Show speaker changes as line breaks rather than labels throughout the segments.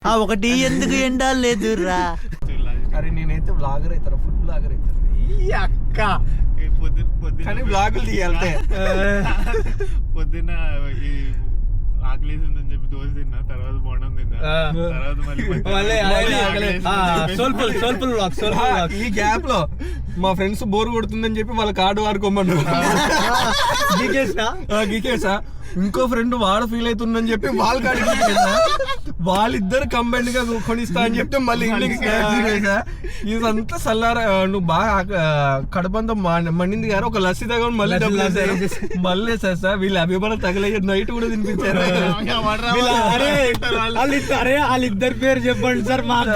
ఆ ఒకటి ఎందుకు ఎండాలేదురా.
అరే నేనైతే బ్లాగర్ అవుతారా, ఫుడ్ బ్లాగర్ అవుతారు ఈ అక్క. కానీ బ్లాగులు తీయాలి.
పొద్దున్న ఈ ఆకలేసి ఉందని చెప్పి దోశ తిన్నా, తర్వాత బోండం తిన్నా, తర్వాత
ఈ గ్యాప్ లో మా ఫ్రెండ్స్ బోర్ కొడుతుందని చెప్పి వాళ్ళ కార్డు వాడుకోమన్నారు. గీకేసా. ఇంకో ఫ్రెండ్ వాడు ఫీల్ అవుతుందని చెప్పి వాళ్ళ కాడికి గీకేసా. వాళ్ళిద్దరు కంబైన్డ్ గా కొనిస్తా అని చెప్తే మళ్ళీ ఇంటికి ఇదంతా సల్లారా. నువ్వు బాగా కడపంతా మండింది గారు, ఒక లస్సీ తగ్గ మళ్ళీ సార్ వీళ్ళు అభిమానం తగలే నైట్ కూడా తినిపించారు.
వాళ్ళిద్దరు పేరు చెప్పండి సార్. మాకు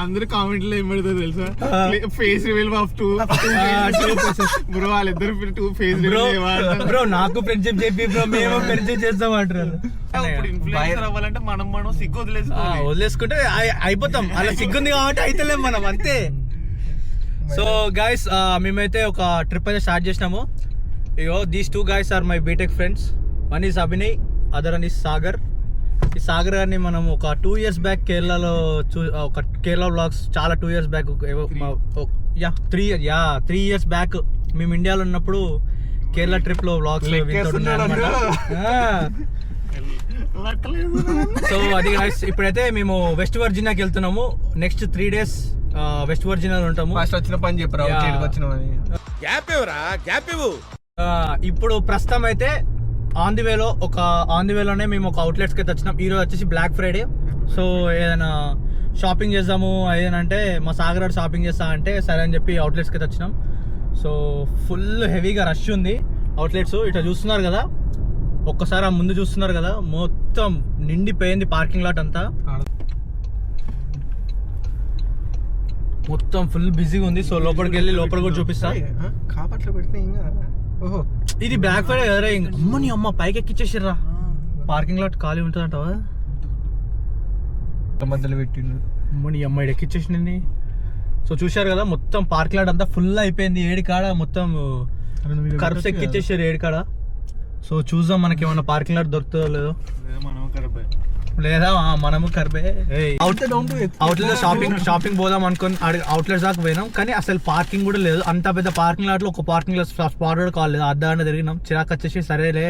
అందరు కామెంట్ లో ఏం పెడతారు తెలుసా, ఫేస్ రివీల్ ఆఫ్ 2 బ్రో. వాళ్ళిద్దరు 2 ఫేస్ రివీల్.
బ్రో నాకు ఫ్రెండ్షిప్ చెప్పి బ్రో మేము ఫ్రెండ్షిప్ చేస్తాం అంటారు.
ఇప్పుడు ఇన్ఫ్లుయెన్సర్ అవ్వాలంటే మనం సిగ్గు
వదిలేసుకుంటే అయిపోతాం. అలా సిగ్గుంది కాబట్టి అయితలేం మనం, అంతే. సో గైస్ మేమైతే ఒక ట్రిప్ అయితే స్టార్ట్ చేసినాము. ఇగో these 2 guys are my BTech friends. One is Abhinay, other one is Sagar. ఈ సాగర్ గారిని మనం ఒక 2 years బ్యాక్ కేరళలో ఒక కేరళ వ్లాగ్స్ చాలా 2 years బ్యాక్ 3 years బ్యాక్ మేము ఇండియాలో ఉన్నప్పుడు కేరళ ట్రిప్ లో వ్లాగ్స్. సో అది గైస్ ఇప్పుడైతే మేము వెస్ట్ వర్జీనియాకి వెళ్తున్నాము. నెక్స్ట్ 3 days వెస్ట్ వర్జీనియాలో ఉంటాము.
ఫస్ట్ వచ్చిన పని చెప్పరా,
ఇప్పుడు ప్రస్తుతం అయితే ఆన్ ది వేలోనే మేము ఒక అవుట్లెట్స్కి అయితే వచ్చినాం. ఈరోజు వచ్చేసి బ్లాక్ ఫ్రైడే. సో ఏదైనా షాపింగ్ చేద్దాము ఏదైనా అంటే మా సాగర్ షాపింగ్ చేస్తా అంటే సరే అని చెప్పి అవుట్లెట్స్కి అయితే వచ్చినాం. సో ఫుల్ హెవీగా రష్ ఉంది అవుట్లెట్స్. ఇట్లా చూస్తున్నారు కదా, ఒక్కసారి ఆ ముందు చూస్తున్నారు కదా, మొత్తం నిండిపోయింది పార్కింగ్ లాట్ అంతా. మొత్తం ఫుల్ బిజీగా ఉంది. సో లోపలికి వెళ్ళి లోపల కూడా చూపిస్తా. ఇది బ్లాక్ ఫ్రైడే కదరా. అమ్మని అమ్మ పైకి ఎక్కిచ్చేసిర్రా. పార్కింగ్ లాట్ ఖాళీ ఉంటుందంటావా?
మధ్యలో పెట్టిండు.
అమ్మని అమ్మాయి ఎక్కిచ్చేసింది. సో చూశారు కదా, మొత్తం పార్కింగ్ లాట్ అంతా ఫుల్ అయిపోయింది. ఏడికాడ మొత్తం కర్బ్స్ ఎక్కిచ్చేసారు ఏడికాడ. సో చూద్దాం మనకి ఏమన్నా పార్కింగ్ లాట్ దొరుకుతుందో లేదో. లేదా మనము కర్బే అవుట్లెట్ షాపింగ్ పోదాం అనుకుని అవుట్లెట్స్ దాకా పోయినాం, కానీ అసలు పార్కింగ్ కూడా లేదు. అంత పెద్ద పార్కింగ్ లాట్ లో ఒక పార్కింగ్ స్పాట్ కూడా కాలేదు. అద్దాన్ని తిరిగినాం. చిరాకు వచ్చేసి సరేలే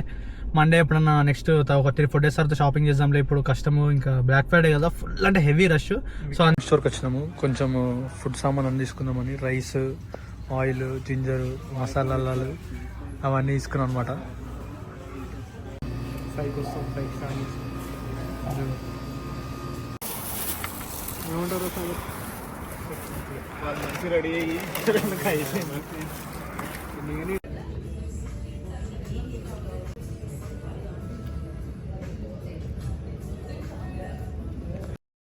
మండే ఎప్పుడన్నా నెక్స్ట్ ఒక 3-4 days తర్వాత షాపింగ్ చేద్దాంలే, ఇప్పుడు కష్టము. ఇంకా బ్లాక్ ఫ్రైడే కదా, ఫుల్ అంటే హెవీ రష్. సో అన్ని స్టోర్కి వచ్చినాము కొంచెం ఫుడ్ సామాన్ అన్ని తీసుకుందామని. రైస్, ఆయిల్, జింజర్, మసాలాలు అవన్నీ తీసుకున్నాం అనమాట.
రెడీ అయ్యి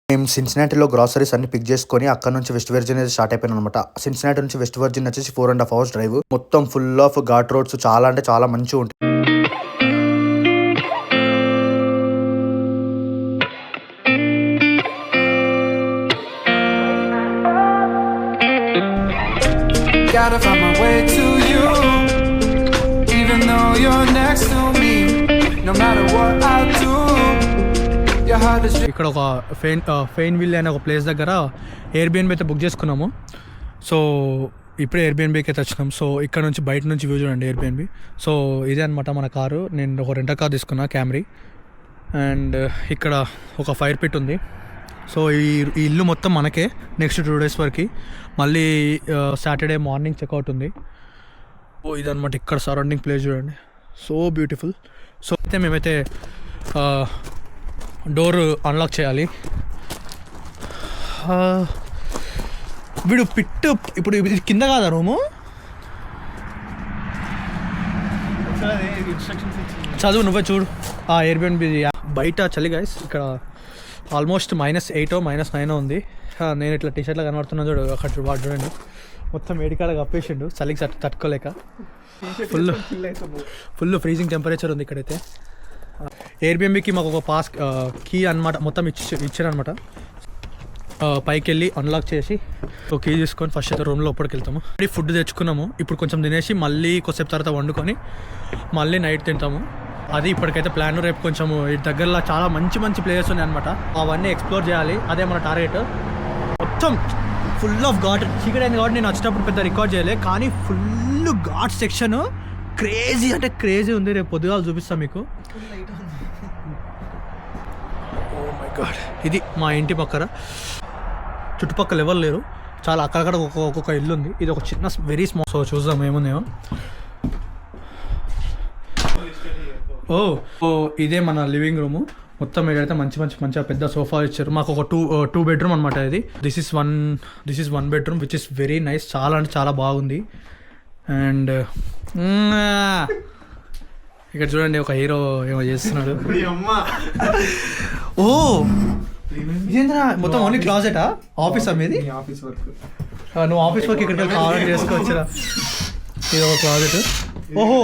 మేము సిన్సినాటిలో గ్రాసరీస్ అన్ని పిక్ చేసుకొని అక్కడ నుంచి వెస్ట్ వర్జినియా స్టార్ట్ అయిపోయిన అనమాట. సిన్సినాటి నుంచి వెస్ట్ వర్జినియా వచ్చేసి 4.5 hours డ్రైవ్. మొత్తం ఫుల్ ఆఫ్ ఘాట్ రోడ్స్, చాలా అంటే చాలా మంచిగా ఉంటాయి.
Gotta find my way to you, even though you're next to me. No matter what I do, your heart is.
ఇక్కడ ఒక ఫెయిన్విల్ అనే ఒక ప్లేస్ దగ్గర ఎయిర్బిఎన్బి అయితే బుక్ చేసుకున్నాము. సో ఇప్పుడే ఎయిర్బిఎన్బికి అయితే వచ్చినాం. సో ఇక్కడ నుంచి బయట నుంచి వ్యూ చూడండి ఎయిర్బిఎన్బి. సో ఇదే అనమాట మన కారు. నేను ఒక రెంటర్ కార్ తీసుకున్నా, క్యామ్రీ. అండ్ ఇక్కడ ఒక ఫైర్ పిట్ ఉంది. సో ఈ ఇల్లు మొత్తం మనకే నెక్స్ట్ 2 days వరకు. మళ్ళీ సాటర్డే మార్నింగ్ చెక్అవుట్ ఉంది. ఓ ఇదనమాట ఇక్కడ సరౌండింగ్ ప్లేస్ చూడండి, సో బ్యూటిఫుల్. సో అయితే మేమైతే డోర్ అన్లాక్ చేయాలి. వీడు పిట్టు ఇప్పుడు ఇది కింద కాదా రూము? చదువు నువ్వే చూడు. ఎయిర్బిఎన్బి బయట చలి గైస్. ఇక్కడ ఆల్మోస్ట్ -8 -9 ఉంది. నేను ఇట్లా టీషర్ట్లో కనబడుతున్నా చూడు, అక్కడ వాడు చూడండి మొత్తం ఏడికాడ కప్పేసిండు చలికి తట్టుకోలేక. ఫుల్ ఫ్రీజింగ్ టెంపరేచర్ ఉంది ఇక్కడైతే. ఎయిర్బిఎన్బికి మాకు ఒక పాస్ కీ అనమాట మొత్తం ఇచ్చారనమాట. పైకి వెళ్ళి అన్లాక్ చేసి ఒక కీ తీసుకొని ఫస్ట్ అయితే రూమ్లో లోపలికి వెళ్తాము. ఫుడ్ తెచ్చుకున్నాము. ఇప్పుడు కొంచెం తినేసి మళ్ళీ కొద్దిసేపు తర్వాత వండుకొని మళ్ళీ నైట్ తింటాము. అది ఇప్పటికైతే ప్లాన్. రేపు కొంచెం ఇటు దగ్గరలో చాలా మంచి మంచి ప్లేయర్స్ ఉన్నాయి అనమాట, అవన్నీ ఎక్స్ప్లోర్ చేయాలి. అదే మన టార్గెట్. మొత్తం ఫుల్ ఆఫ్ ఘాట్. చీకటి అయింది కాబట్టి నేను వచ్చేటప్పుడు పెద్ద రికార్డ్ చేయలే, కానీ ఫుల్ ఘాట్ సెక్షన్ క్రేజీ అంటే క్రేజీ ఉంది. రేపు పొద్దుగాలు చూపిస్తాను మీకు. ఓ మై గాడ్, ఇది మా ఇంటి పక్కన. చుట్టుపక్కల ఎవరు లేరు, చాలా అక్కడక్కడ ఒక్కొక్క ఇల్లు ఉంది. ఇది ఒక చిన్న వెరీ స్మాల్. సో చూద్దాం ఏముందేమో. ఓ ఇదే మన లివింగ్ రూమ్. మొత్తం ఏదైతే మంచిగా పెద్ద సోఫా ఇచ్చారు మాకు. ఒక టూ బెడ్రూమ్ అనమాట ఇది. This is one bedroom which is very nice. చాలా అంటే చాలా బాగుంది. అండ్ ఇక్కడ చూడండి, ఒక హీరో ఏమో చేస్తున్నాడు. ఓ ఇదేంద్రా, మొత్తం ఓన్లీ క్లాజెటా? ఆఫీస్ మీది?
Office work.
నువ్వు ఆఫీస్ వర్క్ ఇక్కడికి కావాలని చేసుకోవచ్చురా. ఇది ఒక క్లాజెట్. ఓహో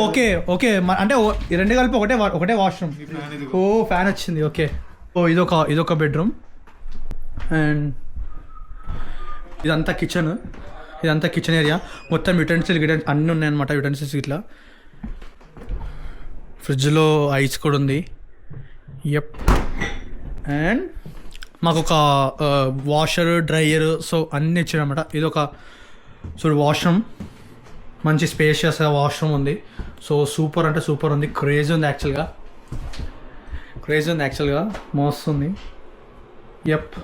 ఓకే అంటే ఈ రెండు కలిపి ఒకటే వాష్రూమ్. ఓ ఫ్యాన్ వచ్చింది. ఓకే. ఓ ఇదొక బెడ్రూమ్. అండ్ ఇదంతా కిచెన్ ఏరియా. మొత్తం యుటెన్సిల్స్ అన్నీ ఉన్నాయన్నమాట. యుటెన్సిల్స్ ఇట్లా. ఫ్రిడ్జ్లో ఐస్ కూడా ఉంది. యప్. అండ్ మాకు ఒక వాషర్, డ్రైయర్, సో అన్నీ ఇచ్చారన్నమాట. ఇదొక వాష్రూమ్. మంచి స్పేషియస్ వాష్రూమ్ ఉంది. సో సూపర్ అంటే సూపర్ ఉంది. క్రేజీ ఉంది యాక్చువల్గా. మస్తుంది. యప్.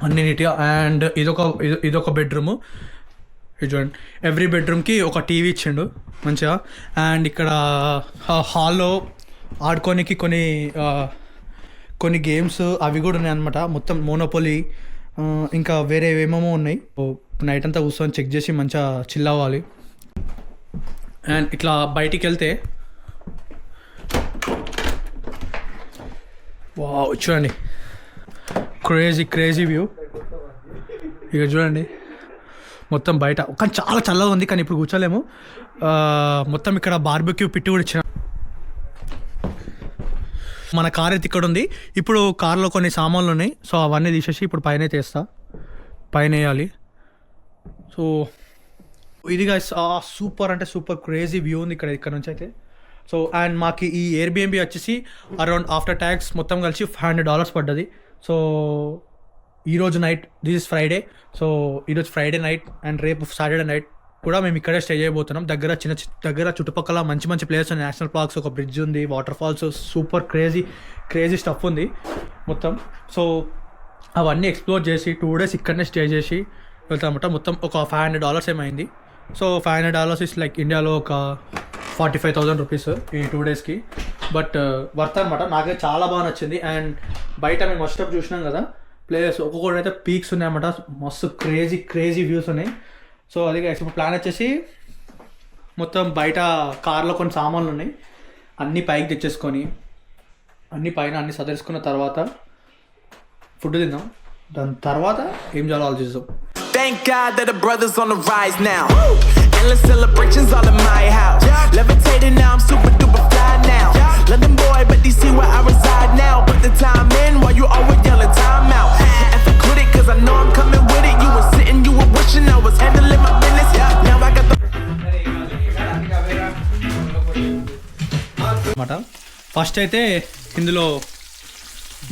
అన్ని నీట్గా. అండ్ ఇదొక బెడ్రూము. ఇది చూడండి, ఎవ్రీ బెడ్రూమ్కి ఒక టీవీ ఇచ్చిండు మంచిగా. అండ్ ఇక్కడ హాల్లో ఆడుకోనికి కొన్ని గేమ్స్ అవి కూడా ఉన్నాయి అనమాట. మొత్తం మోనోపోలీ, ఇంకా వేరే ఏమేమో ఉన్నాయి. నైట్ అంతా కూర్చొని చెక్ చేసి మంచిగా చిల్ అవ్వాలి. అండ్ ఇట్లా బయటికి వెళ్తే వావ్, చూడండి క్రేజీ వ్యూ. ఇక చూడండి మొత్తం బయట. కానీ చాలా చల్లగా ఉంది, కానీ ఇప్పుడు కూర్చోలేము. మొత్తం ఇక్కడ బార్బెక్యూ పిట్టి కూడా ఇచ్చిన. మన కార్ అయితే ఇక్కడ ఉంది. ఇప్పుడు కార్లో కొన్ని సామాన్లు ఉన్నాయి, సో అవన్నీ తీసేసి ఇప్పుడు పైన వేయాలి. సో ఇది గైస్ సూపర్ అంటే సూపర్ క్రేజీ వ్యూ ఉంది ఇక్కడ నుంచి అయితే. సో అండ్ మాకు ఈ ఎయిర్బిఎన్బి వచ్చేసి అరౌండ్ ఆఫ్టర్ ట్యాక్స్ మొత్తం కలిసి $500 పడ్డది. సో ఈరోజు night, this is Friday, so ఈరోజు ఫ్రైడే నైట్ అండ్ రేపు సాటర్డే నైట్ కూడా మేము ఇక్కడే స్టే చేయబోతున్నాం. దగ్గర చుట్టుపక్కల మంచి ప్లేస్ ఉన్నాయి. నేషనల్ పార్క్స్, ఒక బ్రిడ్జ్ ఉంది, water falls, super crazy stuff ఉంది మొత్తం. సో అవన్నీ ఎక్స్ప్లోర్ చేసి 2 days ఇక్కడనే స్టే చేసి వెళ్తామన్నమాట. మొత్తం ఒక $500 ఏమైంది. సో $500 ఇస్ లైక్ ఇండియాలో ఒక 45,000 రూపీస్ ఈ 2 daysకి. బట్ వర్త్ అనమాట. నాకైతే చాలా బాగా నచ్చింది. అండ్ బయట మేము వచ్చేటప్పుడు చూసినాం కదా ప్లేస్, ఒక్కొక్కటి అయితే పీక్స్ ఉన్నాయన్నమాట. మస్తు క్రేజీ వ్యూస్ ఉన్నాయి. సో అది ఇప్పుడు ప్లాన్ వచ్చేసి మొత్తం బయట కార్లో కొన్ని సామాన్లు ఉన్నాయి, అన్నీ పైకి తెచ్చేసుకొని అన్నీ సదరేసుకున్న తర్వాత ఫుడ్ తిందాం. దాని తర్వాత ఏం చేయాలో ఆలోచిస్తాం.
Thank God that the brothers on the rise now. Endless celebrations all in my house. Levitating now, I'm super duper fly now. London boy, but DC where I reside now. Put the time in while you always yelling time out. And for quit it, cause I know I'm coming with it. You were sitting, you were wishing I was handling my business. Now I got the
first అయితే ఇందులో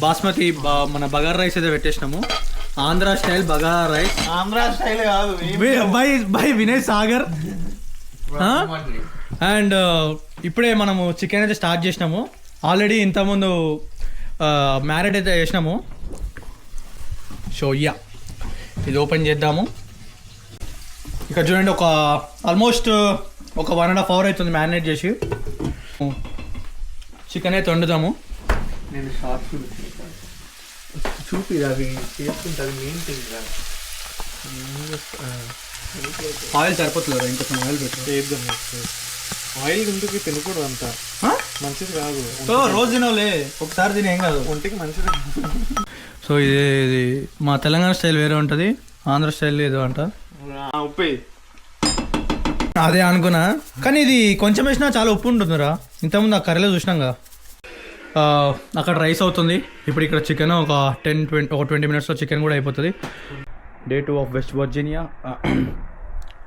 బాస్మతి మన bagara rice అయితే పెట్టేసినాము. Andhra style bagara rice.
Andhra style కాదు
by Vinay Sagar. And ఇప్పుడే మనము chicken అయితే start చేసినాము. ఆల్రెడీ ఇంతకుముందు మ్యారినేట్ అయితే చేసినాము. సో ఇది ఓపెన్ చేద్దాము. ఇక్కడ చూడండి, ఆల్మోస్ట్ ఒక 1.5 hour అవుతుంది మ్యారినేట్ చేసి. చికెన్ అయితే వండుతాము.
నేను షార్ట్ చూపి అవి చేసుకుంటుంది మెయిన్ థింగ్.
ఆయిల్ సరిపోతుంది, ఇంకొక ఆయిల్
చేద్దాం. ఆయిల్ ఇంటికి తినకూడదు, అంత మంచిది కాదు.
సో రోజు తినలే, ఒకసారి తినే ఏం కాదు,
ఒంటికి మంచిది.
సో ఇది మా తెలంగాణ స్టైల్ వేరే ఉంటుంది, ఆంధ్ర స్టైల్ ఏదో అంట.
ఉప్పు
అదే అనుకున్నా, కానీ ఇది కొంచెం వేసినా చాలా ఉప్పు ఉంటుందిరా. ఇంతకుముందు ఆ కర్రీలో చూసినాం కదా. అక్కడ రైస్ అవుతుంది, ఇప్పుడు ఇక్కడ చికెన్ ఒక 20 minutesలో చికెన్ కూడా అయిపోతుంది. Day 2 of west Virginia.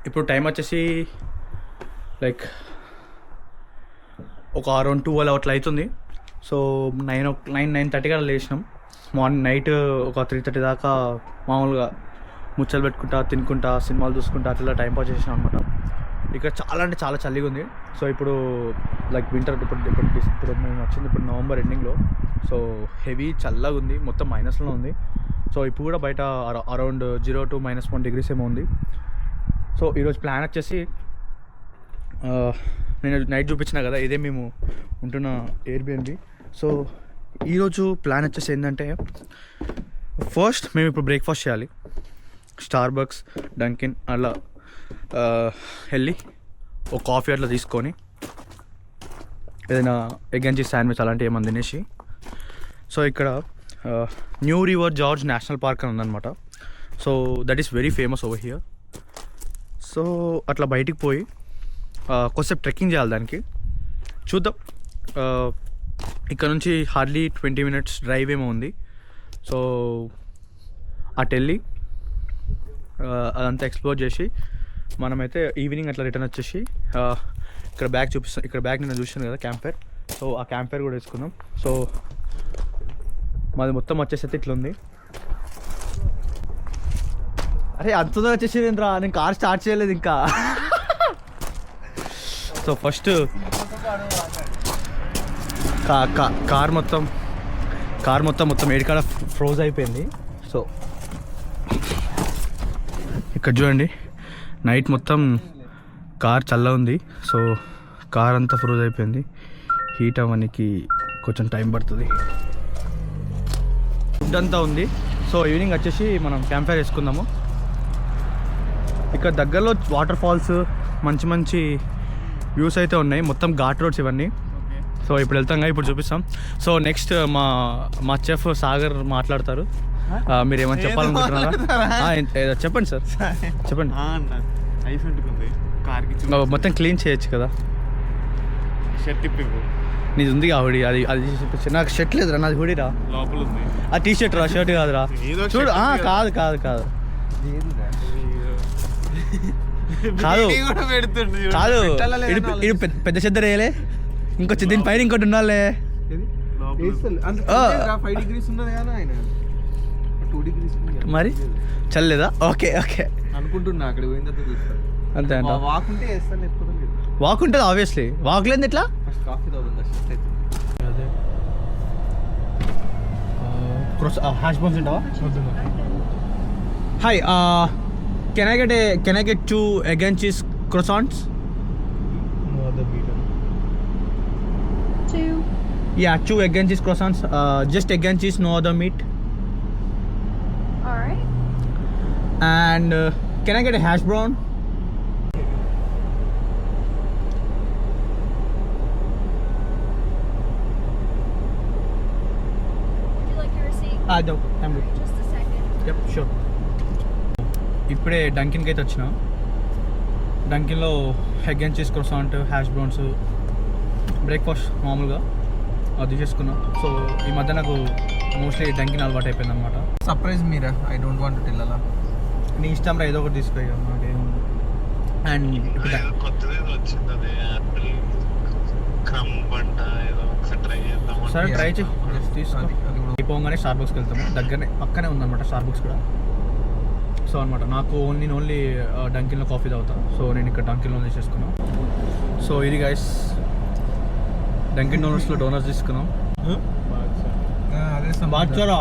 ఇప్పుడు టైం వచ్చేసి లైక్ ఒక అరౌండ్ 12 అట్లా అవుతుంది. సో 9:30 అలా లేచినాం. మార్నింగ్ నైట్ ఒక 3:30 దాకా మామూలుగా ముచ్చలు పెట్టుకుంటా తినుకుంటా సినిమాలు చూసుకుంటా అట్లా టైం పాస్ చేసినాం అనమాట. ఇక్కడ చాలా అంటే చాలా చలిగా ఉంది. సో ఇప్పుడు లైక్ వింటర్ ఇప్పుడు మేము వచ్చింది ఇప్పుడు నవంబర్ ఎండింగ్లో. సో హెవీ చల్లగా ఉంది, మొత్తం మైనస్లో ఉంది. సో ఇప్పుడు కూడా బయట అరౌండ్ 0 to -1 degrees ఏమో ఉంది. సో ఈరోజు ప్లాన్ వచ్చేసి నేను నైట్ చూపించిన కదా, ఇదే మేము ఉంటున్న ఎయిర్బిఎన్బి. సో ఈరోజు ప్లాన్ వచ్చేసి ఏంటంటే ఫస్ట్ మేము ఇప్పుడు బ్రేక్ఫాస్ట్ చేయాలి. స్టార్బక్స్, డంకిన్ అలా వెళ్ళి ఒక కాఫీ అట్లా తీసుకొని ఏదైనా ఎగ్ అండ్ చీజ్ శాండ్విచ్ అలాంటివి ఏమన్నా తినేసి, సో ఇక్కడ new river George national park అని ఉందన్నమాట. So that is very famous over here. So అట్లా బయటికి పోయి కొద్దిసేపు ట్రెక్కింగ్ చేయాలి. దానికి చూద్దాం. ఇక్కడ నుంచి హార్డ్లీ 20 minutes డ్రైవ్ ఏమో ఉంది. సో అటు వెళ్ళి అదంతా ఎక్స్ప్లోర్ చేసి మనమైతే ఈవినింగ్ అట్లా రిటర్న్ వచ్చేసి ఇక్కడ బ్యాగ్ చూపిస్తాం. ఇక్కడ బ్యాగ్ నేను చూసాను కదా క్యాంప్ ఫైర్. సో ఆ క్యాంప్ ఫైర్ కూడా వేసుకుందాం. సో మాది మొత్తం వచ్చేసి ఇట్లా ఉంది. అరే అంతగా వచ్చేసేది ఏంట్రా, నేను కార్ స్టార్ట్ చేయలేదు ఇంకా. సో ఫస్ట్ కార్ మొత్తం ఏడికాడ ఫ్రోజ్ అయిపోయింది. సో ఇక్కడ చూడండి, నైట్ మొత్తం కార్ చల్ల ఉంది. సో కార్ అంతా ఫ్రోజ్ అయిపోయింది. హీట్ అవ్వడానికి కొంచెం టైం పడుతుంది. ఫుడ్ అంతా ఉంది. సో ఈవినింగ్ వచ్చేసి మనం క్యాంప్ ఫైర్ వేసుకుందాము. ఇక్కడ దగ్గరలో వాటర్ ఫాల్స్, మంచి మంచి వ్యూస్ అయితే ఉన్నాయి. మొత్తం ఘాట్ రోడ్స్ ఇవన్నీ. సో ఇప్పుడు వెళ్తాం కదా, ఇప్పుడు చూపిస్తాం. సో నెక్స్ట్ మా చెఫ్ సాగర్ మాట్లాడతారు. మీరు ఏమైనా చెప్పాలనుకుంటున్నారా? చెప్పండి సార్, చెప్పండి.
ఐస్ ఉంటుంది కార్కి,
మొత్తం క్లీన్ చేయొచ్చు కదా.
షర్ట్ ఇప్పివ్వు.
నీది ఉంది హుడీ, అది చూపించి. నాకు షర్ట్ లేదురా, నాది హుడీరా.
లోపల ఉంది
ఆ టీ షర్ట్ రా, షర్ట్ కాదురా. చూడు. కాదు కాదు పెద్ద చెద్ద రేయలే, ఇంకొచ్చి దీనిపైన ఇంకోటి ఉండాలే.
5 degrees ఉన్నది కానీ ఆయన 2 degrees
మరి చల్లేదా? ఓకే ఓకే
అనుకుంటున్నా. అక్కడ పోయిన తర్వాత చూస్తాను.
అంతే అంట.
వాక్ ఉంటే వేస్తాను, లేకపోతే లేదు.
వాక్ ఉంటుంది ఆబ్వియస్లీ. వాక్ లేదు ఎట్లా?
ఫస్ట్ కాఫీ తాగుందా షర్ట్ అయితే.
హ్యాష్ బౌన్స్ ఉంటావా? Hi, can I get 2 egg and cheese croissants? Yeah, 2 egg and cheese croissants. Just egg and cheese, no other meat.
All right.
And can I get a hash brown?
Would you like your receipt?
No, I'm good.
Just a second.
Yep, sure. ఇప్పుడే డంకిన్కి అయితే వచ్చిన. డంకిన్లో egg and cheese croissant, hash browns, breakfast మామూలుగా అది చేసుకున్నా. So ఈ మధ్య నాకు మోస్ట్లీ డంకిన్ అలవాటు అయిపోయింది అనమాట.
Surprise Meera? I don't want to tell. అలా
నీ ఇష్టం రా, ఏదో ఒకటి తీసుకో. నాకేముంది. అండ్ ఇప్పుడు సరే ట్రై చేయి, తీసుకో. అయిపోగానే స్టార్బక్స్కి వెళ్తాము. దగ్గరనే పక్కనే ఉందన్నమాట స్టార్బక్స్ కూడా. సో అనమాట నాకు ఓన్లీ డంకిన్లో కాఫీ తాగుతా. సో నేను ఇక్కడ డంకిన్లో చేసుకున్నాను. సో ఇది గైస్ డంకిన్ డోనట్స్లో డోనట్స్ తీసుకున్నాం. బాద్షారా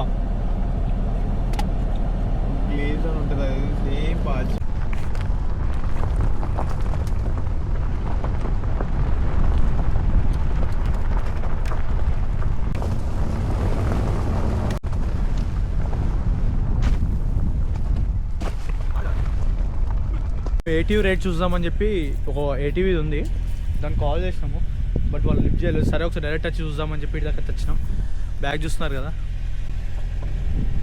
గ్లేజ్ అని ఉంటుంది, అది సేమ్ బాద్షా.
ఏటీవీ రేట్ చూద్దామని చెప్పి ఒక ఏటీవీ ఉంది, దాన్ని కాల్ చేసినాము. బట్ వాళ్ళు లిఫ్ట్ చేయలేదు. సరే ఒకసారి డైరెక్ట్ వచ్చి చూద్దామని చెప్పి ఇటు దగ్గర తెచ్చినాం. బ్యాగ్ చూస్తున్నారు కదా,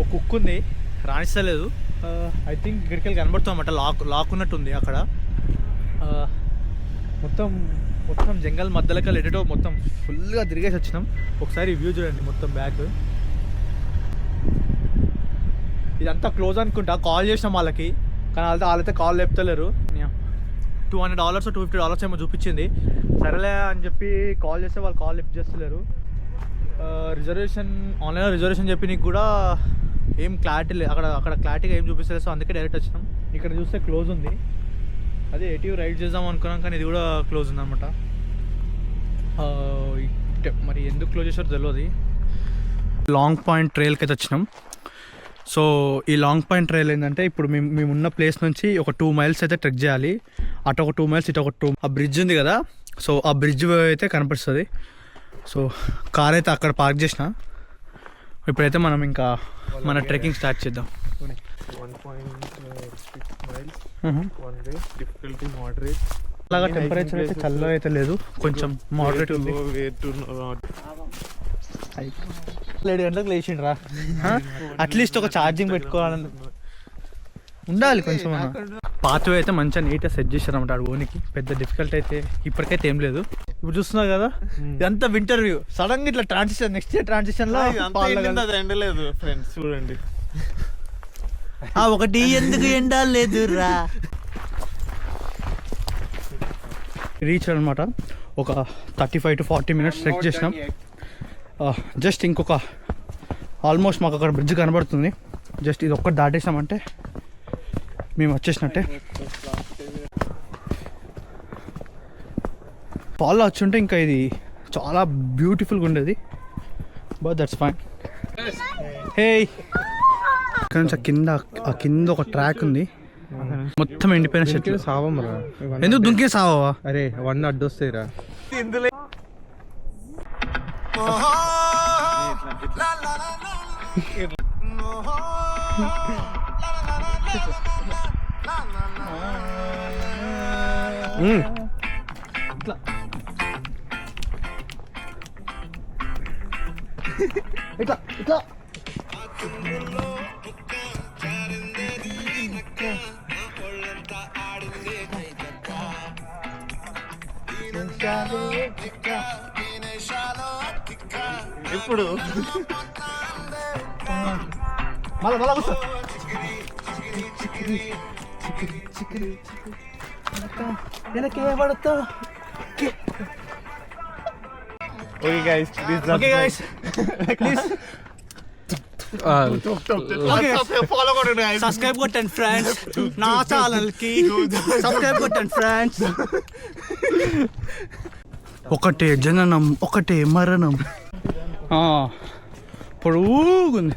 ఒక కుక్ ఉంది, రాణిస్తలేదు. ఐ థింక్ ఇక్కడికి వెళ్ళి కనబడుతాం అన్నమాట. లాక్ ఉన్నట్టుంది అక్కడ. మొత్తం జంగల్ మధ్యలోకి వెళ్ళేటో మొత్తం ఫుల్గా తిరిగేసి వచ్చినాం. ఒకసారి వ్యూ చూడండి మొత్తం బ్యాక్. ఇదంతా క్లోజ్ అనుకుంటా. కాల్ చేసినాం వాళ్ళకి, కానీ వాళ్ళైతే కాల్ లేపుతలేరు. $200 $250 ఏమో చూపించింది. సరేలే అని చెప్పి కాల్ చేస్తే వాళ్ళు కాల్ లిఫ్ట్ చేస్తలేరు. రిజర్వేషన్ ఆన్లైన్లో రిజర్వేషన్ చెప్పి నీకు కూడా ఏం క్లారిటీ లేదు, అక్కడ క్లారిటీగా ఏం చూపిస్తలేదు. సో అందుకే డైరెక్ట్ వచ్చినాం. ఇక్కడ చూస్తే క్లోజ్ ఉంది. అదే ఏటీవీ రైడ్ చేద్దాం అనుకున్నాం కానీ ఇది కూడా క్లోజ్ ఉందన్నమాట. మరి ఎందుకు క్లోజ్ చేసారో తెలియదు. లాంగ్ పాయింట్ ట్రైల్కి అయితే వచ్చినాం. సో ఈ లాంగ్ పాయింట్ ట్రైల్ ఏంటంటే ఇప్పుడు మేము ఉన్న ప్లేస్ నుంచి ఒక 2 miles అయితే ట్రెక్ చేయాలి. అటు ఒక 2 miles ఇటు ఒక 2. ఆ బ్రిడ్జ్ ఉంది కదా, సో ఆ బ్రిడ్జ్ అయితే కనిపిస్తుంది. సో కార్ అయితే అక్కడ పార్క్ చేసిన. ఇప్పుడైతే మనం ఇంకా మన ట్రెక్కింగ్ స్టార్ట్ చేద్దాం.
1.6 miles one way, difficulty moderate.
అలాగా టెంపరేచర్ అయితే చల్లగా అయితే లేదు, కొంచెం మోడరేట్ ఉంది. 7 గంటలకు లేచిండ్రా. అట్లీస్ట్ ఒక ఛార్జింగ్ పెట్టుకోవాలని ఉండాలి కొంచెం. పాత్వే అయితే మంచిగా నీట్గా సెట్ చేశారు అనమాట. ఓనికి పెద్ద డిఫికల్ట్ అయితే ఇప్పటికైతే ఏం లేదు. ఇప్పుడు చూస్తున్నా కదా ఇదంతా వింటర్ వ్యూ. సడన్ గా ఇట్లా ట్రాన్సిషన్, నెక్స్ట్ ఇయర్ ట్రాన్సిషన్ లో
ఎండలేదు ఫ్రెండ్స్, చూడండి.
ఒకటి ఎందుకు ఎండాలేదు రా. రీచ్ అనమాట. ఒక 35 to 40 minutes ట్రెక్ చేసినాం. జస్ట్ ఇంకొక ఆల్మోస్ట్ మాకు అక్కడ బ్రిడ్జ్ కనబడుతుంది. జస్ట్ ఇది ఒక్కటి దాటేసామంటే మేము వచ్చేసినట్టే. ఫాలో వచ్చుంటే ఇంకా ఇది చాలా బ్యూటిఫుల్గా ఉండేది. But that's fine. హే, ఇక్కడ నుంచి ఆ కింద ఒక ట్రాక్ ఉంది, మొత్తం ఎండిపోయిన చెట్లు.
సావమరా,
ఎందుకు దుంకే సావా?
అరే 1 అడ్డొస్తాయిరా.
ఇట్లా ఇట్లా
ఇప్పుడు
మళ్ళా కూర్చో.
ఓకే గైస్,
ప్లీజ్
ఫాలో కొట్టండి guys.
సబ్స్క్రైబ్ కొట్టండి ఫ్రెండ్స్, నా ఛానల్ కి సబ్స్క్రైబ్ కొట్టండి ఫ్రెండ్స్. ఒకటే జననం ఒకటే మరణం. పొడుగుంది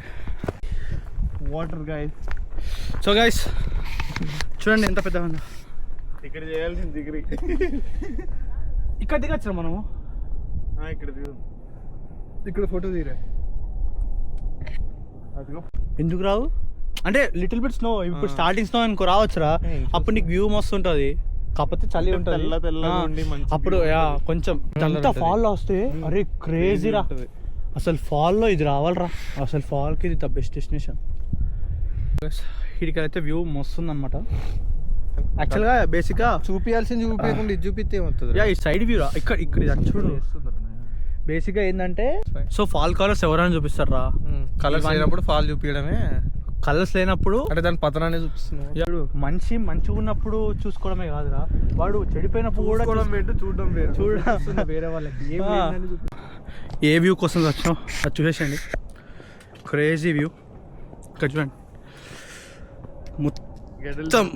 వాటర్ గైస్.
సో గైస్ చూడండి ఎంత పెద్దగా ఉందో.
ఇక్కడ చేయాల్సింది డిగ్రీ.
ఇక్కడ దిగచ్చు మనము.
ఇక్కడ దిగు,
ఇక్కడ ఫోటో తీరా.
అదిగో.
ఎందుకు రావు అంటే లిటిల్ బిట్ స్నో. ఇప్పుడు స్టార్టింగ్ స్నో అనుకో రావచ్చురా, అప్పుడు నీకు వ్యూ మస్తు ఉంటుంది. కాకపోతే చలి ఉంటుంది
తెల్లగా ఉండి మంచి
అప్పుడు. కొంచెం అంతా ఫాల్ లో వస్తే అరే క్రేజీరా. అసలు ఫాల్ లో ఇది రావాలరా. అసలు ఫాల్ కి ఇది ద బెస్ట్ డెస్టినేషన్. ఇక్కడైతే వ్యూ మస్తుంది అనమాట. యాక్చువల్గా బేసిక్ గా
చూపించాల్సింది చూపించకుండా ఇది చూపిస్తే ఏమవుతుంది?
ఈ సైడ్ వ్యూ రా. ఇక్కడ ఇది చూడు. బేసిక్ గా ఏంటంటే సో ఫాల్ కలర్స్ ఎవరైనా చూపిస్తారా.
కలర్స్ లేనప్పుడు ఫాల్ చూపించడమే.
కలర్స్ లేనప్పుడు
అంటే దాని పతనాన్ని చూపిస్తున్నాడు.
మనిషి మంచిగా ఉన్నప్పుడు చూసుకోవడమే కాదురా, వాడు చెడిపోయినప్పుడు కూడా
చూడడం వేరు.
చూడ
వేరే వాళ్ళకి
ఏ వ్యూ కోసం వచ్చినాం అది చూసేసండి. Crazy view. ఇక్కడ చూడండి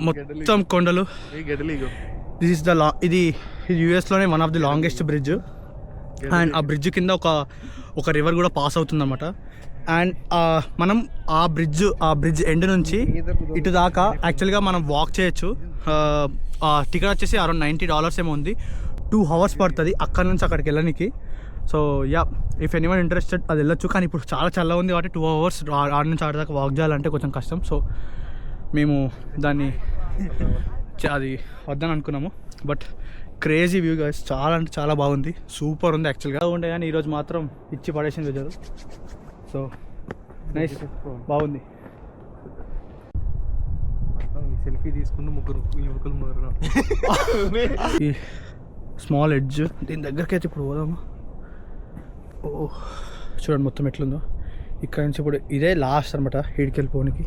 మొత్తం కొండలు. దిస్ ఇస్ ఇది యూఎస్లోనే one of the longest bridge. And ఆ బ్రిడ్జ్ కింద ఒక రివర్ కూడా పాస్ అవుతుంది అనమాట. అండ్ మనం ఆ బ్రిడ్జ్ ఎండ్ నుంచి ఇటు దాకా యాక్చువల్గా మనం వాక్ చేయొచ్చు. టికెట్ వచ్చేసి అరౌండ్ $90 ఏమో ఉంది. 2 hours పడుతుంది అక్కడ నుంచి అక్కడికి వెళ్ళడానికి. So yeah, if anyone interested అది వెళ్ళొచ్చు. కానీ ఇప్పుడు చాలా చల్లగా ఉంది కాబట్టి 2 hours ఆడ నుంచి ఆడ దాకా వాక్ చేయాలంటే కొంచెం కష్టం. సో మేము దాన్ని అది వద్దని అనుకున్నాము. బట్ క్రేజీ వ్యూ గైస్, చాలా అంటే చాలా బాగుంది, సూపర్ ఉంది. యాక్చువల్గా ఉండే కానీ ఈరోజు మాత్రం ఇచ్చి పడేసింది వెదర్. సో నైస్, బాగుంది.
సెల్ఫీ తీసుకుంటూ ముగ్గురు యువకులు
ఈ స్మాల్ ఎడ్జ్ దీని దగ్గరికి అయితే ఇప్పుడు పోదామా. ఓ చూడండి మొత్తం ఎట్లుందో. ఇక్కడ నుంచి ఇప్పుడు ఇదే లాస్ట్ అనమాట ఈడికి వెళ్ళిపోవడానికి.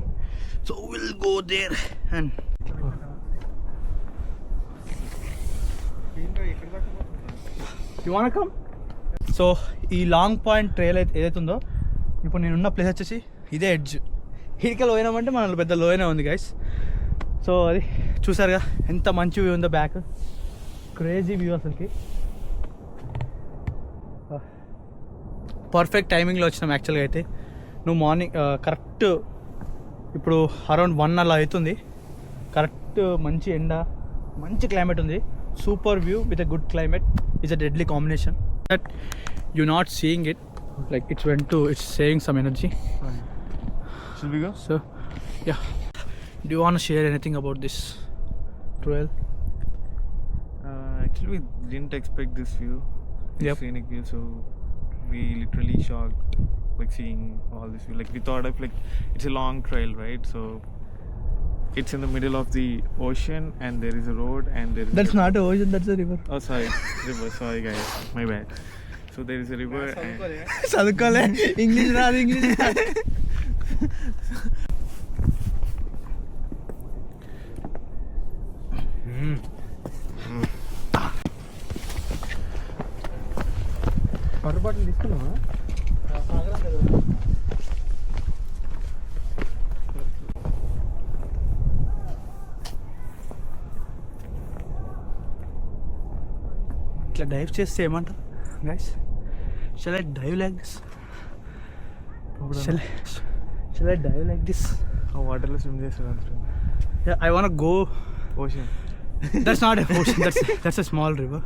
So will go there. And come. So ఈ లాంగ్ పాయింట్ ట్రైల్ అయితే ఏదైతే ఉందో ఇప్పుడు నేనున్న ప్లేస్ వచ్చేసి ఇదే ఎడ్జ్. ఇడికి లోయనామంటే మన పెద్ద లోయనే ఉంది గైస్. సో అది చూసారుగా ఎంత మంచి వ్యూ ఉందో బ్యాక్. క్రేజీ వ్యూ అసలుకి. పర్ఫెక్ట్ టైమింగ్లో వచ్చినాం యాక్చువల్గా అయితే. నువ్వు మార్నింగ్ కరెక్ట్ ఇప్పుడు అరౌండ్ 1 అలా అవుతుంది. కరెక్ట్ మంచి ఎండ, మంచి క్లైమేట్ ఉంది. Super view with a good climate is a deadly combination. That you not seeing it like it's saying some energy.
Should we go?
So yeah, do you want to share anything about this trail?
Actually, we didn't expect this view, this
Yep.
scenic view. So we literally shocked, like seeing all this view. Like we thought of like it's a long trail, right? So it's in the middle of the ocean, and there is a road, and there is.
That's not a ocean, that's a river.
Oh, sorry, river. Sorry, guys, my bad. So there is a river. And
చదువుకోలే English రాదు, English రాదు.
పొరపాటు తీసుకున్నావా?
ఇట్లా dive చేస్తే ఏమంటారు guys? Shall I dive like this? Shall I dive like this?
ఆ వాటర్లో స్విమ్ చేస్తారు.
I want go.
Ocean.
That's not a ocean, that's a small river.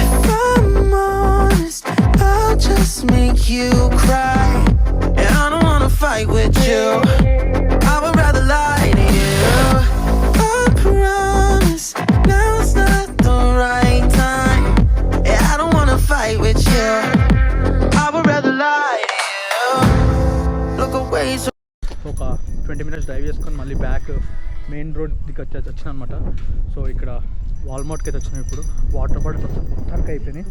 If I'm honest, I'll just make you cry. And I don't wanna fight with you. I would rather lie to you. I promise now's not the right time. And I don't wanna fight with you. I would rather lie to you. Look away so
ఒక 20 minutes drive చేసుకొని మళ్ళీ back main road దిక్కు వచ్చిన అనమాట. So ఇక్కడ వాల్మార్ట్కి అయితే వచ్చినాం. ఇప్పుడు వాటర్ బాటిల్స్ మొత్తానికి అయిపోయినాయి.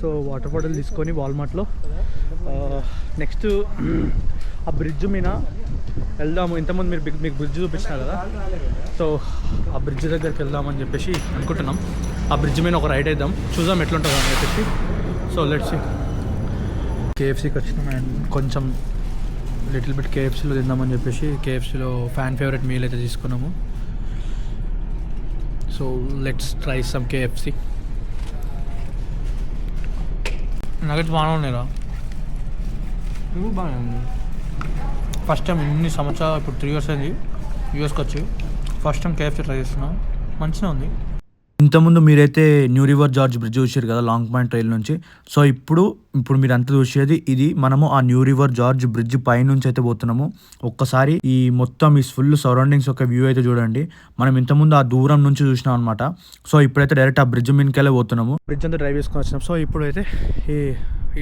సో వాటర్ బాటిల్ తీసుకొని వాల్మార్ట్లో నెక్స్ట్ ఆ బ్రిడ్జ్ మీద వెళ్దాము. ఇంతకుముందు మీకు బ్రిడ్జ్ చూపించిన కదా, సో ఆ బ్రిడ్జ్ దగ్గరికి వెళ్దామని చెప్పేసి అనుకుంటున్నాం. ఆ బ్రిడ్జ్ మీద ఒక రైడ్ వేద్దాం, చూద్దాం ఎట్లుంటుందో అని చెప్పేసి. సో లెట్స్ కేఎఫ్సీకి వచ్చినాం అండ్ కొంచెం లిటిల్ బిట్ కేఎఫ్సీలో తిందామని చెప్పేసి కేఎఫ్సీలో ఫ్యాన్ ఫేవరెట్ మీల్ అయితే తీసుకున్నాము. So let's try some KFC. Nuggets బాగానే ఉన్నాయిరా.
నువ్వు బాగానే ఉంది.
ఫస్ట్ టైం ఇన్ని సంవత్సరాలు, ఇప్పుడు 3 years అయింది యూఎస్కి వచ్చి. ఫస్ట్ టైం కేఎఫ్సీ ట్రై చేస్తున్నాం, మంచిగా ఉంది.
ఇంతకుముందు మీరైతే న్యూ రివర్ జార్జ్ బ్రిడ్జ్ చూసారు కదా లాంగ్ పాయింట్ ట్రైల్ నుంచి. సో ఇప్పుడు మీరు అంతా చూసేది ఇది. మనము ఆ న్యూ రివర్ జార్జ్ బ్రిడ్జ్ పై నుంచి అయితే పోతున్నాము. ఒక్కసారి ఈ మొత్తం ఈ ఫుల్ సరౌండింగ్స్ ఒక వ్యూ అయితే చూడండి. మనం ఇంతకుముందు ఆ దూరం నుంచి చూసినాం అనమాట. సో ఇప్పుడైతే డైరెక్ట్ ఆ బ్రిడ్జ్ మీదకెళ్ళే పోతున్నాము.
బ్రిడ్జ్ అంతా డ్రైవ్ చేసుకొని వచ్చినాం. సో ఇప్పుడు అయితే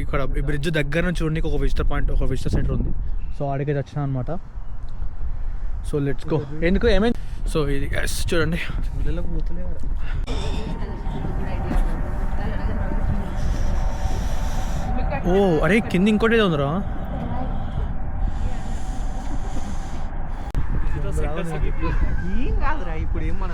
ఇక్కడ ఈ బ్రిడ్జ్ దగ్గర నుంచి చూడండి ఒక విజిటర్ పాయింట్, ఒక విజిటర్ సెంటర్ ఉంది. సో ఆడికైతే వచ్చినాం అనమాట. So let's go. ఎందుకు ఏమైంది? సో ఇది చూడండి. ఓ అరే కింద ఇంకోటి ఏదో ఉందిరా.
ఏం కాదురా ఇప్పుడు ఏం మన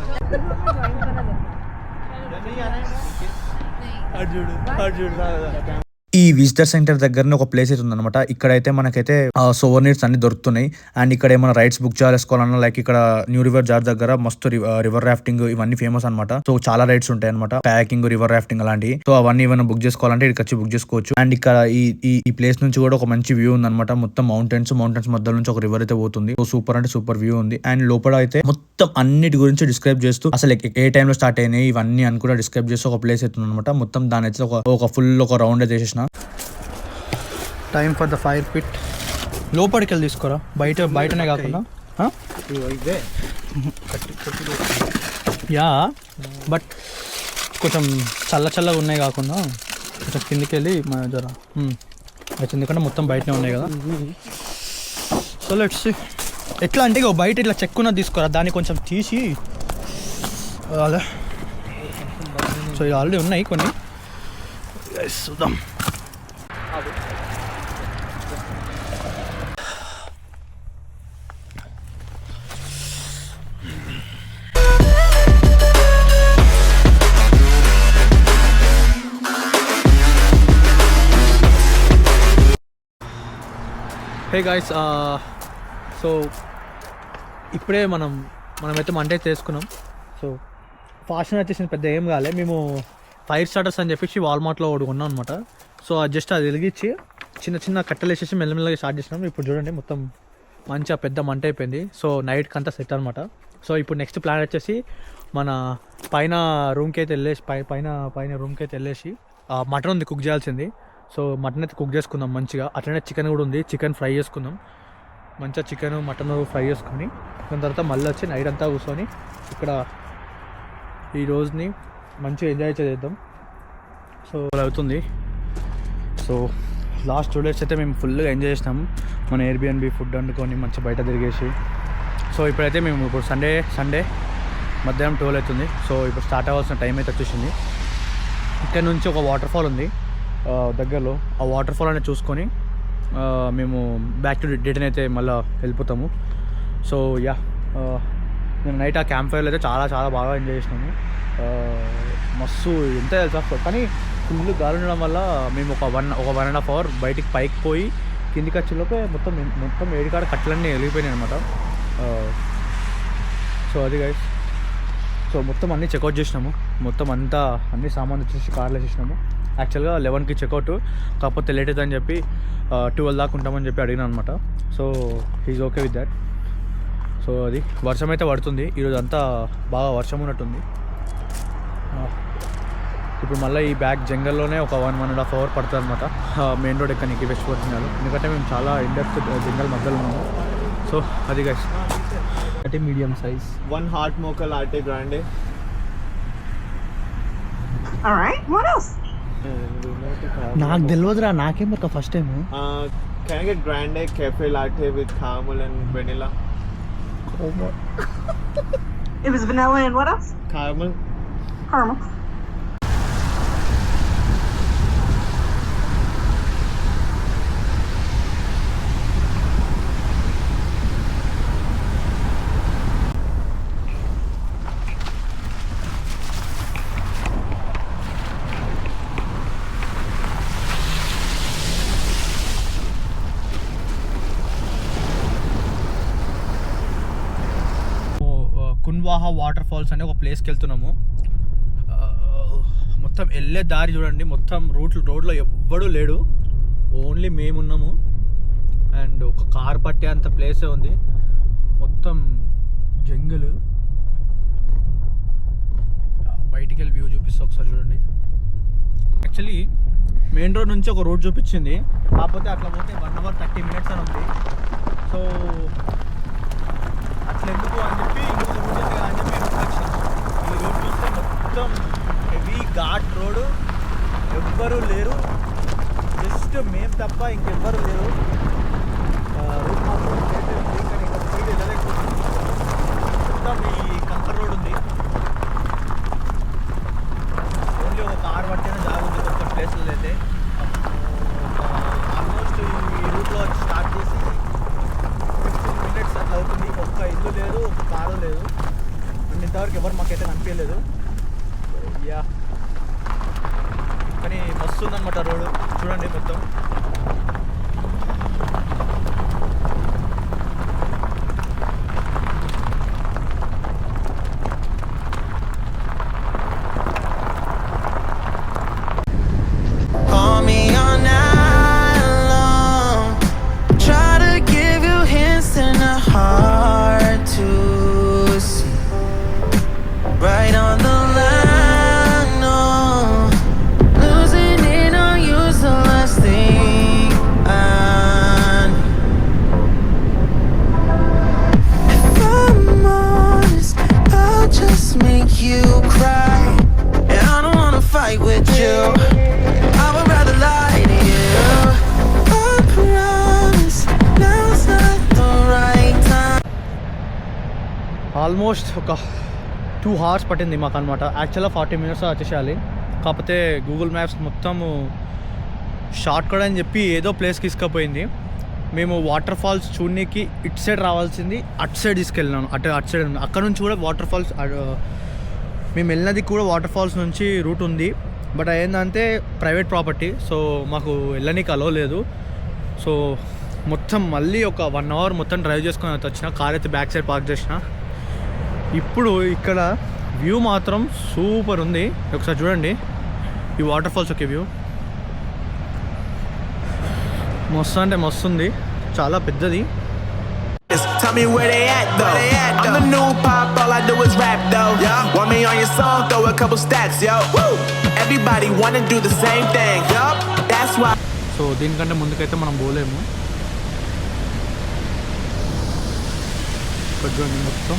ఈ విజిటర్ సెంటర్ దగ్గరనే ఒక ప్లేస్ అయితే ఉందన్నమాట. ఇక్కడైతే మనకైతే సోవర్నీర్స్ అన్ని దొరుకుతున్నాయి. అండ్ ఇక్కడ ఏమైనా రైడ్స్ బుక్ చేసుకోవాలన్నా లైక్ ఇక్కడ న్యూ రివర్ జార్జ్ దగ్గర మస్తు రివర్ రాఫ్టింగ్ ఇవన్నీ ఫేమస్ అనమాట. సో చాలా రైడ్స్ ఉంటాయి అనమాట, కయాకింగ్, రివర్ రాఫ్టింగ్ అలాంటివి. సో అవన్నీ ఏమైనా బుక్ చేసుకోవాలంటే ఇక్కడికి వచ్చి బుక్ చేసుకోవచ్చు. అండ్ ఇక్కడ ఈ ప్లేస్ నుంచి కూడా ఒక మంచి వ్యూ ఉందన్నమాట. మొత్తం మౌంటైన్స్ మధ్య నుంచి ఒక రివర్ అయితే పోతుంది. సో సూపర్ అంటే సూపర్ వ్యూ ఉంది. అండ్ లోపల అయితే మొత్తం అన్నిటి గురించి డిస్క్రైబ్ చేస్తూ అసలు ఏ టైంలో స్టార్ట్ అయినాయి ఇవన్నీ అని కూడా డిస్క్రైబ్ చేస్తూ ఒక ప్లేస్ అవుతుంది అనమాట. మొత్తం దాని అయితే ఒక ఫుల్ ఒక రౌండ్ అయితే చేసేసిన.
Time for the fire pit. లోపలికి వెళ్ళి తీసుకోరా, బయటనే కాకుండా. యా బట్ కొంచెం చల్లగా ఉన్నాయి కాకుండా కొంచెం కిందికి వెళ్ళి మన జర అయితే, ఎందుకంటే మొత్తం బయటనే ఉన్నాయి కదా. సో లెట్స్ ఎట్లా అంటే ఇక బయట ఇట్లా చెక్కున్నది తీసుకోరా, దాన్ని కొంచెం తీసి అలా. సో ఇది ఆల్రెడీ ఉన్నాయి కొన్ని, చూద్దాం. హే గాయ్స్, సో ఇప్పుడే మనమైతే మంట అయితే వేసుకున్నాం. సో ఫాషన్ వచ్చేసింది, పెద్ద ఏం కాలే. మేము ఫైర్ స్టార్టర్స్ అని చెప్పేసి వాల్మార్ట్లో ఒకటి కొన్నాం అనమాట. సో అది జస్ట్ అది వెలిగించి చిన్న చిన్న కట్టెలు వేసేసి మెల్లమెల్లగా స్టార్ట్ చేసినాం. ఇప్పుడు చూడండి మొత్తం మంచిగా పెద్ద మంట అయిపోయింది. సో నైట్కి అంతా సెట్ అనమాట. సో ఇప్పుడు నెక్స్ట్ ప్లాన్ వచ్చేసి మన పైన రూమ్కి అయితే వెళ్ళేసి పైన రూమ్కి అయితే వెళ్ళేసి మటన్ ఉంది కుక్ చేయాల్సింది. సో మటన్ అయితే కుక్ చేసుకుందాం మంచిగా. అట్లనే చికెన్ కూడా ఉంది, చికెన్ ఫ్రై చేసుకుందాం మంచిగా. చికెన్ మటన్ ఫ్రై చేసుకొని దాని తర్వాత మళ్ళీ వచ్చి నైట్ అంతా కూర్చొని ఇక్కడ ఈ రోజుని మంచిగా ఎంజాయ్ చేద్దాం. సో అవుతుంది. సో లాస్ట్ 2 days అయితే మేము ఫుల్గా ఎంజాయ్ చేసినాము. మన ఎయిర్బిఎన్బి ఫుడ్ వండుకొని మంచిగా బయట తిరిగేసి. సో ఇప్పుడైతే మేము ఇప్పుడు సండే మధ్యాహ్నం 12 అవుతుంది. సో ఇప్పుడు స్టార్ట్ అవ్వాల్సిన టైం అయితే వచ్చేసింది. ఇక్కడ నుంచి ఒక వాటర్ ఫాల్ ఉంది దగ్గరలో. ఆ వాటర్ ఫాల్ అనేది చూసుకొని మేము బ్యాక్ టు రిటర్న్ అయితే మళ్ళీ వెళ్ళిపోతాము. సో యా, మేము నైట్ ఆ క్యాంప్ ఫైర్లో అయితే చాలా చాలా బాగా ఎంజాయ్ చేసినాము. మస్తు ఎంత తెలుసా, కానీ ఫుల్ గాలి ఉండడం వల్ల మేము ఒక 1.5 hour బయటికి పైకి పోయి కిందికి వచ్చేలోపే మొత్తం ఏడికాడ కట్టలన్నీ వెళ్ళిపోయినాయి అనమాట. సో అది గైస్, సో మొత్తం అన్నీ చెక్అవుట్ చేసినాము. మొత్తం అన్ని సామాన్ వచ్చేసి కార్లో వేసేసినాము. యాక్చువల్గా 11కి చెక్అవుట్, కాకపోతే లేట్ అవుతుందని చెప్పి 12 దాకా ఉంటామని చెప్పి అడిగినా అనమాట. So he's okay with that. So అది వర్షం అయితే పడుతుంది ఈరోజు, అంతా బాగా వర్షం ఉన్నట్టుంది. ఇప్పుడు మళ్ళీ ఈ బ్యాక్ జంగల్లోనే ఒక 1.5 hour పడుతుంది అనమాట మెయిన్ రోడ్ ఎక్కడానికి వెస్ట్ పోతున్నాడు. ఎందుకంటే మేము చాలా ఇండెప్త్ జంగల్ మధ్యలో ఉన్నాము. సో అది గైస్, అంటే medium size
1 heart mocha latte grande.
All right. What else?
నాకు తెలియదురా, నాకేం ఒక first time.
Can I get grande cafe latte with caramel and vanilla?
It was vanilla and what else?
Caramel.
Caramel.
కున్వాహా waterfalls అనే ఒక ప్లేస్కి వెళ్తున్నాము. మొత్తం వెళ్ళే దారి చూడండి, మొత్తం రోడ్లో ఎవ్వడూ లేడు, ఓన్లీ మేమున్నాము. అండ్ ఒక కార్ పట్టే అంత ప్లేసే ఉంది, మొత్తం జంగల్. బయటికి వెళ్ళి వ్యూ చూపిస్తా ఒకసారి చూడండి. యాక్చువల్లీ మెయిన్ రోడ్ నుంచి ఒక రోడ్ చూపించింది, కాకపోతే అట్లా పోతే 1 hour 30 minutes అని ఉంది. సో అట్లా ఎందుకు అని చెప్పి ఇంకొక రూట్ ఉంది అని చెప్పి ఈ రోడ్ చూస్తే మొత్తం హెవీ ఘాట్ రోడ్, ఎవ్వరూ లేరు, జస్ట్ మేము తప్ప ఇంకెవ్వరు లేరు. రూట్ మాత్రం చేస్తే ఉంది, కానీ ఇంకా స్పీడ్ వెళ్ళలేకపోతుంది. మొత్తం ఈ కంకర్ రోడ్ ఉంది, ఓన్లీ ఒక కార్ పట్టిన జాగా ఉంది కొంచెం ప్లేస్లలో అయితే. ఆల్మోస్ట్ ఈ రూట్లో స్టార్ట్ చేసి 15 minutes అట్లా అవుతుంది. ఒక్క ఇల్లు లేదు, ఒక్క కారు లేదు, అండ్ ఇంతవరకు ఎవరు మాకైతే కనిపించలేదు. యా, కానీ మస్తు ఉందన్నమాట రోడ్డు చూడండి మొత్తం.
Call me all night long. Try to give you hints and a hard to see. Right on the line, no. Losing it on you's the last thing I need. If I'm honest, I'll just make you cry. And I don't wanna fight with you, I would rather lie to you. I promise now's not the right time.
Almost ఒక 2 hours పట్టింది మాకు అనమాట. యాక్చువల్గా 40 minutes వచ్చేసేయాలి, కాకపోతే Google maps మొత్తము short cut అని చెప్పి ఏదో ప్లేస్కి తీసుకుపోయింది. మేము వాటర్ ఫాల్స్ చూడడానికి ఇటు సైడ్ రావాల్సింది అటు సైడ్ తీసుకెళ్ళినాను. అటు సైడ్ ఉంది, అక్కడ నుంచి కూడా వాటర్ ఫాల్స్, మేము వెళ్ళినది కూడా వాటర్ ఫాల్స్ నుంచి రూట్ ఉంది. బట్ ఏంటంటే ప్రైవేట్ ప్రాపర్టీ, సో మాకు వెళ్ళడానికి అలో లేదు. సో మొత్తం మళ్ళీ ఒక 1 hour మొత్తం డ్రైవ్ చేసుకొని అయితే వచ్చిన. కార్ అయితే బ్యాక్ సైడ్ పార్క్ చేసిన. ఇప్పుడు ఇక్కడ వ్యూ మాత్రం సూపర్ ఉంది. ఒకసారి చూడండి ఈ వాటర్ ఫాల్స్ ఒక వ్యూ మస్తు అంటే మస్తు ఉంది, చాలా పెద్దది.
Tell me where they at though. I'm the new pop, all I do is rap though. Want me on your song, throw a couple stacks, yo. Woo! Everybody wanna do the same thing, yup. That's why.
So దీనికంటే ముందుకైతే మనం పోలేము. ఇక్కడ చూడండి మొత్తం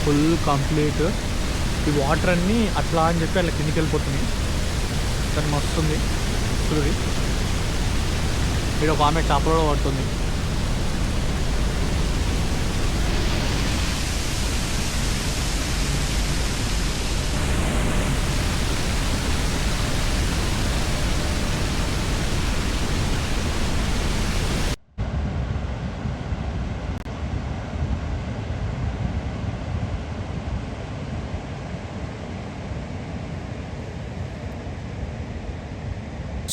full complete. ఈ water అన్నీ అట్లా అని చెప్పి అట్లా కిందికి వెళ్ళిపోతున్నాయి. కానీ మస్తు ఉంది చూడండి. ఇక్కడ ఒక ఆమె చేపలో పడుతుంది.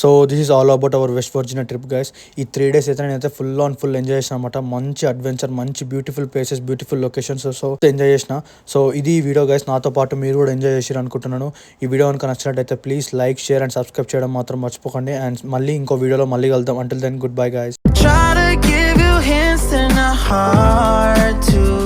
So this is all about our west Virginia trip guys. ఈ 3 days అయితే నేనైతే ఫుల్ ఎంజాయ్ చేసిన అనమాట. మంచి అడ్వెంచర్, మంచి beautiful places, beautiful locations. So enjoy చేసిన. సో ఇది ఈ వీడియో గైస్. నాతో పాటు మీరు కూడా ఎంజాయ్ చేసారు అనుకుంటున్నాను. ఈ వీడియో కనుక నచ్చినట్టయితే please like, share and subscribe చేయడం మాత్రం మర్చిపోకండి. అండ్ మళ్ళీ ఇంకో వీడియోలో మళ్ళీ కలుద్దాం. Until then good bye guys.
Try to give you hints and a hard to